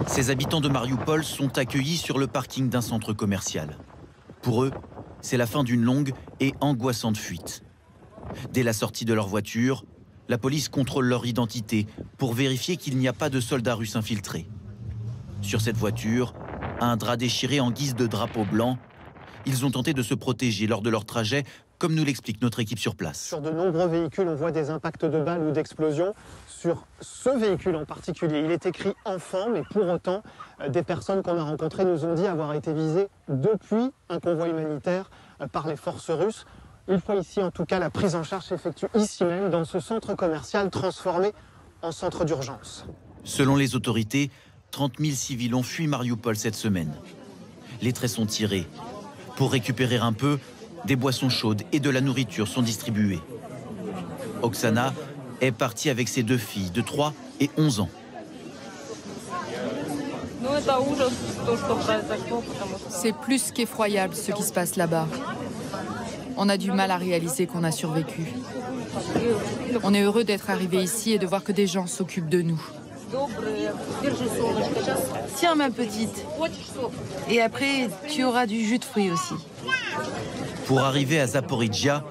Ces habitants de Mariupol sont accueillis sur le parking d'un centre commercial. Pour eux, c'est la fin d'une longue et angoissante fuite. Dès la sortie de leur voiture, la police contrôle leur identité pour vérifier qu'il n'y a pas de soldats russes infiltrés. Sur cette voiture, un drap déchiré en guise de drapeau blanc. Ils ont tenté de se protéger lors de leur trajet, comme nous l'explique notre équipe sur place. Sur de nombreux véhicules, on voit des impacts de balles ou d'explosions. Sur ce véhicule en particulier, il est écrit « enfant », mais pour autant, des personnes qu'on a rencontrées nous ont dit avoir été visées depuis un convoi humanitaire par les forces russes. Une fois ici, en tout cas, la prise en charge s'effectue ici même, dans ce centre commercial transformé en centre d'urgence. Selon les autorités, 30 000 civils ont fui Mariupol cette semaine. Les traits sont tirés. Pour récupérer un peu, des boissons chaudes et de la nourriture sont distribuées. Oksana est partie avec ses 2 filles de 3 et 11 ans. C'est plus qu'effroyable ce qui se passe là-bas. On a du mal à réaliser qu'on a survécu. On est heureux d'être arrivé ici et de voir que des gens s'occupent de nous. Tiens ma petite. Et après, tu auras du jus de fruits aussi. Pour arriver à Zaporizhia,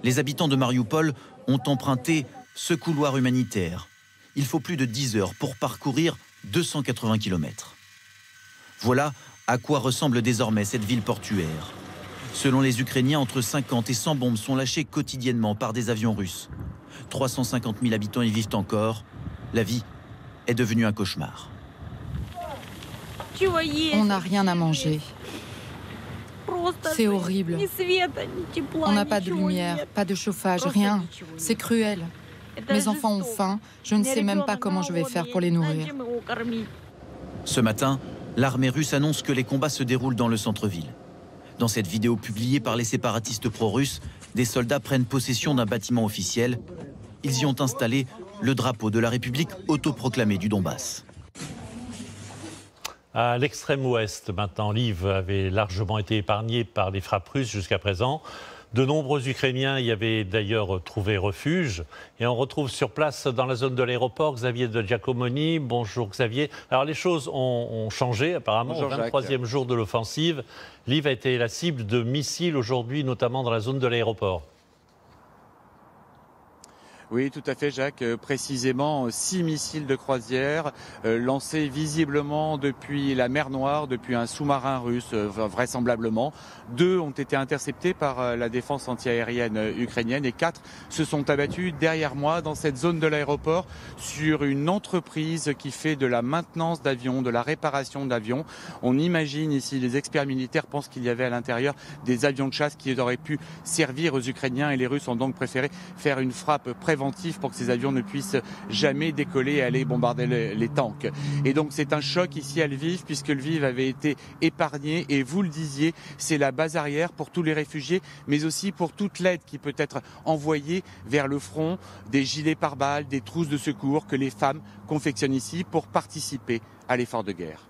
les habitants de Mariupol ont emprunté ce couloir humanitaire. Il faut plus de 10 heures pour parcourir 280 km. Voilà à quoi ressemble désormais cette ville portuaire. Selon les Ukrainiens, entre 50 et 100 bombes sont lâchées quotidiennement par des avions russes. 350 000 habitants y vivent encore. La vie est devenue un cauchemar. On n'a rien à manger. C'est horrible. On n'a pas de lumière, pas de chauffage, rien. C'est cruel. Mes enfants ont faim. Je ne sais même pas comment je vais faire pour les nourrir. Ce matin, l'armée russe annonce que les combats se déroulent dans le centre-ville. Dans cette vidéo publiée par les séparatistes pro-russes, des soldats prennent possession d'un bâtiment officiel. Ils y ont installé le drapeau de la République autoproclamée du Donbass. À l'extrême ouest, maintenant, Lviv avait largement été épargné par les frappes russes jusqu'à présent. De nombreux Ukrainiens y avaient d'ailleurs trouvé refuge. Et on retrouve sur place, dans la zone de l'aéroport, Xavier de Giacomoni. Bonjour Xavier. Alors les choses ont changé apparemment. Bonjour, au 23e jour de l'offensive, Lviv a été la cible de missiles aujourd'hui, notamment dans la zone de l'aéroport. Oui, tout à fait, Jacques. Précisément, 6 missiles de croisière lancés visiblement depuis la mer Noire, depuis un sous-marin russe, vraisemblablement. 2 ont été interceptés par la défense antiaérienne ukrainienne et 4 se sont abattus derrière moi dans cette zone de l'aéroport sur une entreprise qui fait de la maintenance d'avions, de la réparation d'avions. On imagine ici, les experts militaires pensent qu'il y avait à l'intérieur des avions de chasse qui auraient pu servir aux Ukrainiens et les Russes ont donc préféré faire une frappe préventive pour que ces avions ne puissent jamais décoller et aller bombarder les tanks. Et donc c'est un choc ici à Lviv puisque Lviv avait été épargné et vous le disiez, c'est la base arrière pour tous les réfugiés mais aussi pour toute l'aide qui peut être envoyée vers le front, des gilets pare-balles, des trousses de secours que les femmes confectionnent ici pour participer à l'effort de guerre.